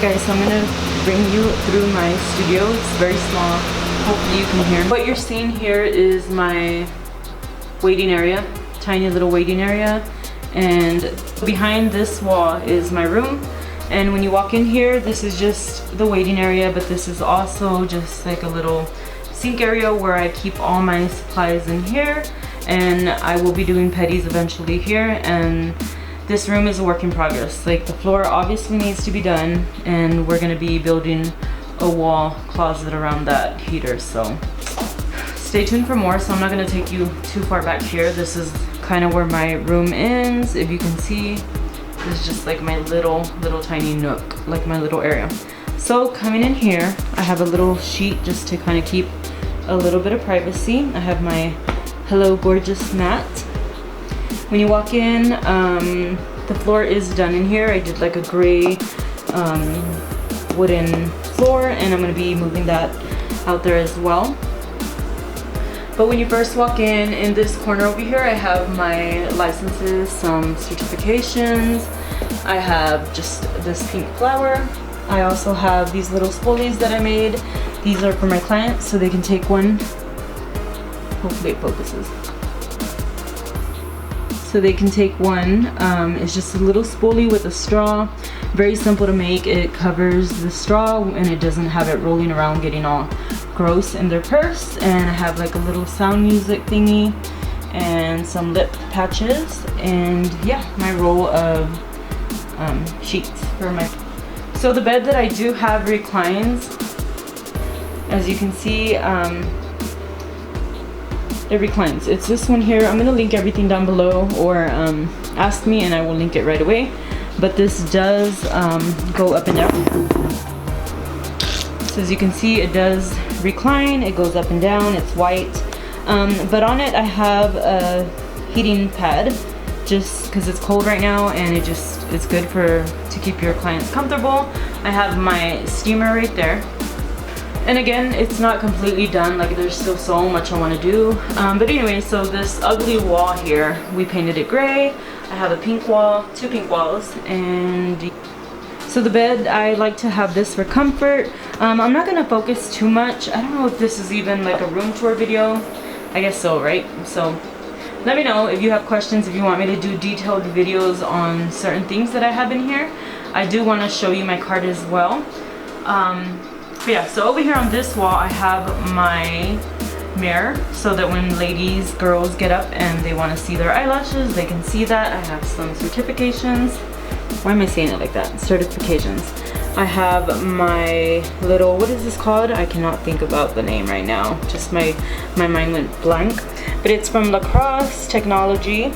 Alright guys, so I'm gonna bring you through my studio. It's very small. Hopefully you can hear. What you're seeing here is my waiting area, tiny little waiting area, and behind this wall is my room. And when you walk in here, this is just the waiting area, but this is also just like a little sink area where I keep all my supplies in here, and I will be doing petties eventually here. And this room is a work in progress. Like, the floor obviously needs to be done, and we're gonna be building a wall closet around that heater, so stay tuned for more. So I'm not gonna take you too far back here. This is kind of where my room ends. If you can see, this is just like my little tiny nook, like my little area. So coming in here, I have a little sheet just to kind of keep a little bit of privacy. I have my Hello Gorgeous mat. When you walk in, the floor is done in here. I did like a gray wooden floor, and I'm gonna be moving that out there as well. But when you first walk in this corner over here, I have my licenses, some certifications. I have just this pink flower. I also have these little spoolies that I made. These are for my clients, so they can take one. Hopefully it focuses. So they can take one. It's just a little spoolie with a straw. Very simple to make. It covers the straw and it doesn't have it rolling around getting all gross in their purse. And I have like a little sound music thingy and some lip patches, and yeah, my roll of sheets for my. So the bed that I do have reclines. As you can see, it reclines. It's this one here. I'm gonna link everything down below, or ask me and I will link it right away. But this does go up and down. So as you can see, it does recline. It goes up and down. It's white. But on it I have a heating pad, just because it's cold right now, and it's good to keep your clients comfortable. I have my steamer right there. And again, it's not completely done. Like, there's still so much I want to do. But anyway, so this ugly wall here, we painted it gray. I have a pink wall, 2 pink walls, and so the bed, I like to have this for comfort. I'm not gonna focus too much. I don't know if this is even like a room tour video. I guess so, right? So let me know if you have questions, if you want me to do detailed videos on certain things that I have in here. I do want to show you my cart as well. But yeah, so over here on this wall I have my mirror, so that when girls get up and they want to see their eyelashes, they can see that. I have some certifications. Why am I saying it like that? Certifications. I have my little, what is this called? I cannot think about the name right now. Just my mind went blank. But it's from Lacrosse Technology,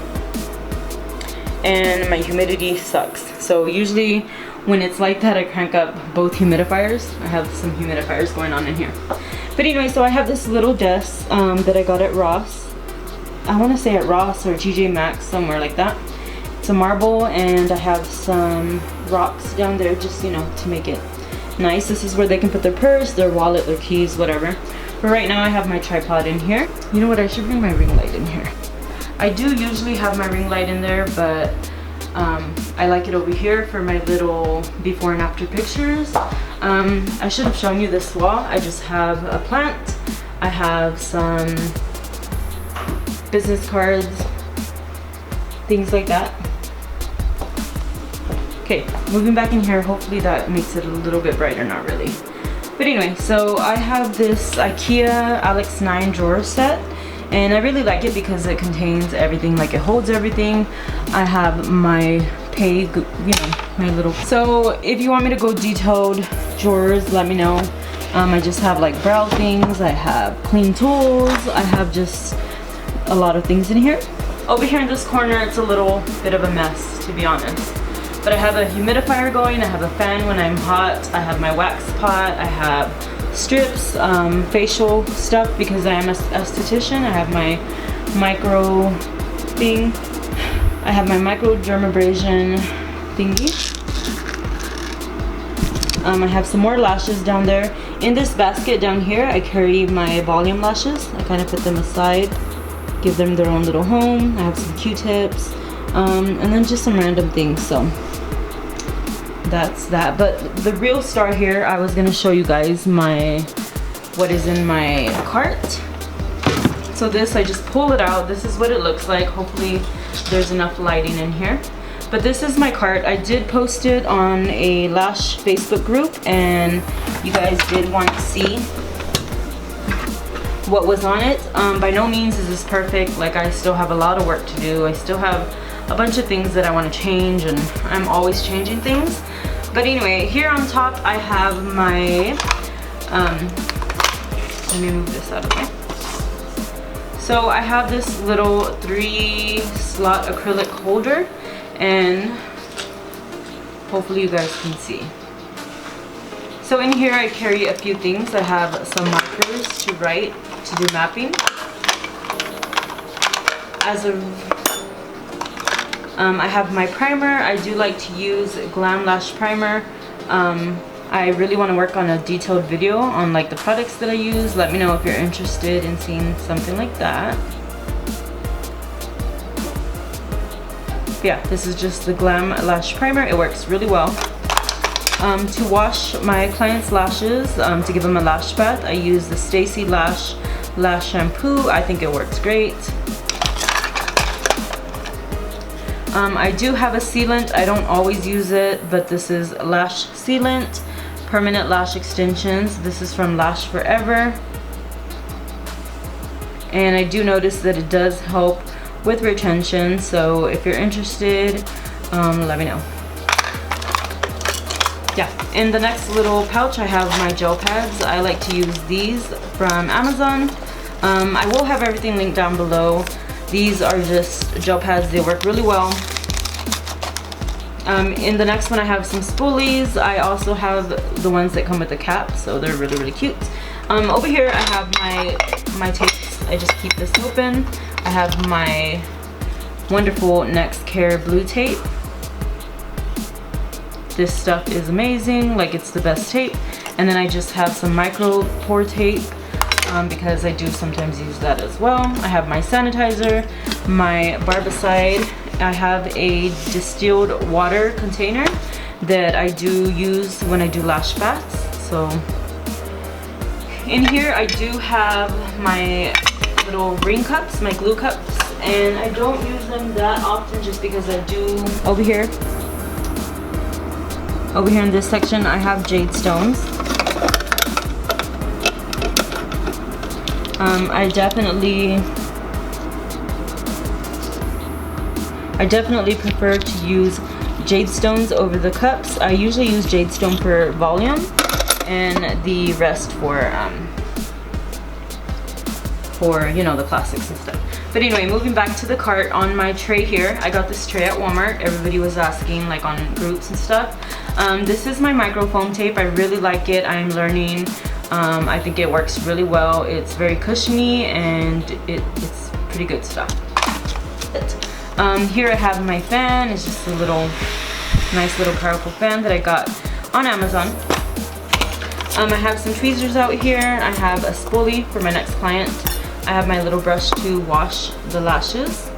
and my humidity sucks. So usually when it's like that, I crank up both humidifiers. I have some humidifiers going on in here. But anyway, so I have this little desk that I got at Ross. I want to say at Ross or TJ Maxx, somewhere like that. It's a marble, and I have some rocks down there, just, you know, to make it nice. This is where they can put their purse, their wallet, their keys, whatever. But right now I have my tripod in here. You know what, I should bring my ring light in here. I do usually have my ring light in there, but I like it over here for my little before and after pictures. I should have shown you this wall. I just have a plant. I have some business cards, things like that. Okay, moving back in here, hopefully that makes it a little bit brighter, not really. But anyway, so I have this IKEA Alex 9 drawer set, and I really like it because it contains everything, like it holds everything. I have my my little. So if you want me to go detailed drawers, let me know. I just have like brow things, I have clean tools, I have just a lot of things in here. Over here in this corner, it's a little bit of a mess, to be honest. But I have a humidifier going, I have a fan when I'm hot, I have my wax pot, I have strips, facial stuff because I am an esthetician. I have my micro thing. I have my micro dermabrasion thingy. I have some more lashes down there. In this basket down here, I carry my volume lashes. I kind of put them aside, give them their own little home. I have some Q-tips, and then just some random things. So that's that. But the real star here, I was gonna show you guys what is in my cart. So this, I just pull it out. This is what it looks like. Hopefully there's enough lighting in here. But this is my cart. I did post it on a Lash Facebook group, and you guys did want to see what was on it. By no means is this perfect. Like, I still have a lot of work to do. I still have a bunch of things that I want to change, and I'm always changing things. But anyway, here on top I have my let me move this out of the way. So I have this little 3-slot acrylic holder, and hopefully you guys can see. So in here I carry a few things. I have some markers to write, to do mapping. I have my primer. I do like to use Glam Lash Primer. I really want to work on a detailed video on like the products that I use. Let me know if you're interested in seeing something like that. Yeah, this is just the Glam Lash Primer. It works really well. To wash my clients' lashes, to give them a lash bath, I use the Stacy Lash Shampoo. I think it works great. I do have a sealant. I don't always use it, but this is Lash Sealant, Permanent Lash Extensions. This is from Lash Forever. And I do notice that it does help with retention, so if you're interested, let me know. Yeah, in the next little pouch I have my gel pads. I like to use these from Amazon. I will have everything linked down below. These are just gel pads. They work really well. In the next one I have some spoolies. I also have the ones that come with the cap, so they're really, really cute. Over here I have my tapes. I just keep this open. I have my wonderful Next Care blue tape. This stuff is amazing, like it's the best tape. And then I just have some micro pore tape, because I do sometimes use that as well. I have my sanitizer, my barbicide. I have a distilled water container that I do use when I do lash baths. So in here I do have my little ring cups, my glue cups, and I don't use them that often just because I do. Over here in this section I have Jade Stones. I definitely prefer to use Jade Stones over the cups. I usually use Jade Stone for volume and the rest for you know, the classics and stuff. But anyway, moving back to the cart, on my tray here, I got this tray at Walmart. Everybody was asking, like, on groups and stuff. This is my microfoam tape. I really like it. I'm learning. I think it works really well. It's very cushiony and it's pretty good stuff. Here I have my fan. It's just a nice little powerful fan that I got on Amazon. I have some tweezers out here. I have a spoolie for my next client. I have my little brush to wash the lashes.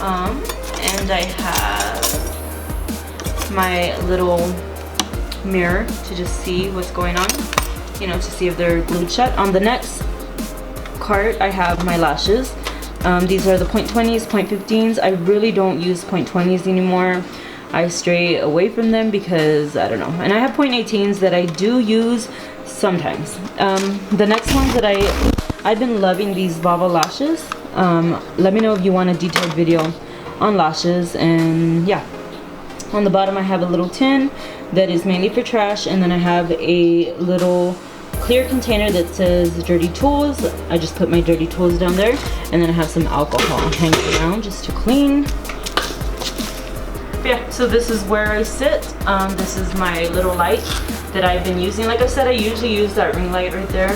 And I have my little mirror to just see what's going on, you know, to see if they're glued shut. On the next cart I have my lashes. These are the 0.20s, 0.15s. I really don't use 0.20s anymore. I stray away from them because I don't know. And I have 0.18s that I do use sometimes. The next ones that I've been loving these Vava lashes. Let me know if you want a detailed video on lashes. And yeah, on the bottom I have a little tin that is mainly for trash, and then I have a little clear container that says dirty tools. I just put my dirty tools down there, and then I have some alcohol hanging around just to clean. But yeah, so this is where I sit. This is my little light that I've been using. Like I said, I usually use that ring light right there,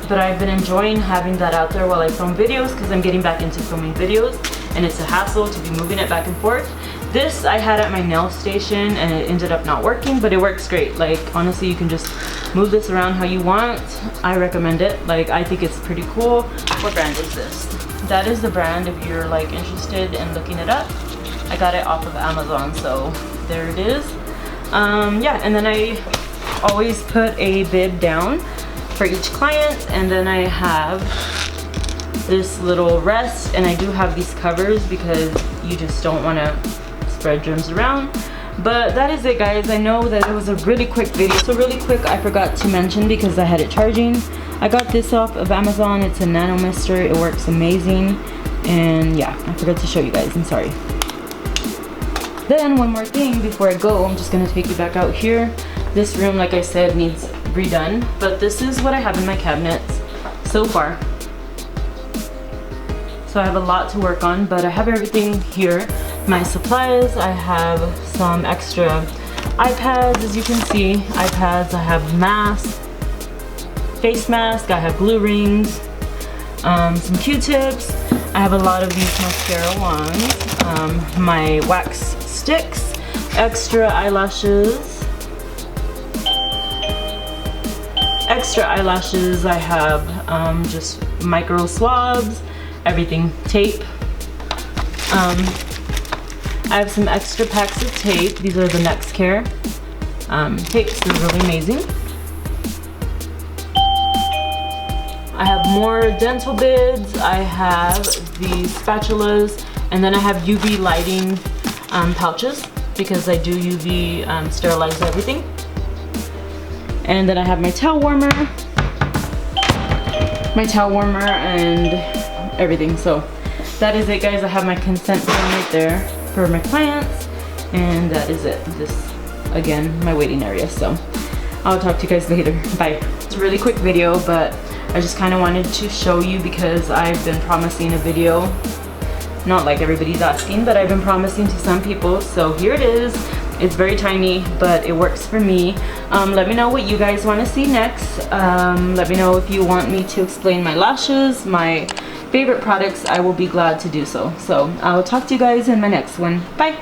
but I've been enjoying having that out there while I film videos because I'm getting back into filming videos, and it's a hassle to be moving it back and forth. This I had at my nail station and it ended up not working, but it works great. Like, honestly, you can just move this around how you want. I recommend it. Like, I think it's pretty cool. What brand is this? That is the brand if you're like interested in looking it up. I got it off of Amazon, so there it is. Yeah, and then I always put a bib down for each client, and then I have this little rest, and I do have these covers because you just don't want to spread germs around. But that is it, guys. I know that it was a really quick video. So really quick, I forgot to mention because I had it charging. I got this off of Amazon. It's a nano mister. It works amazing. And yeah, I forgot to show you guys. I'm sorry. Then one more thing before I go, I'm just gonna take you back out here. This room, like I said, needs redone. But this is what I have in my cabinets so far. So I have a lot to work on, but I have everything here. My supplies, I have some extra iPads, as you can see. iPads, I have masks, face mask, I have glue rings, some Q-tips. I have a lot of these mascara wands, my wax sticks, extra eyelashes. I have just micro swabs, everything, tape. I have some extra packs of tape. These are the Next Care tapes. They're really amazing. I have more dental bits. I have the spatulas, and then I have UV lighting pouches because I do UV sterilize everything. And then I have my towel warmer and everything. So that is it, guys. I have my consent form right there for my clients, and that is it. This, again, my waiting area. So I'll talk to you guys later. Bye. It's a really quick video, but I just kind of wanted to show you because I've been promising a video. Not like everybody's asking, but I've been promising to some people. So here it is. It's very tiny, but it works for me. Let me know what you guys want to see next. Let me know if you want me to explain my lashes, my favorite products. I will be glad to do so. So I'll talk to you guys in my next one. Bye.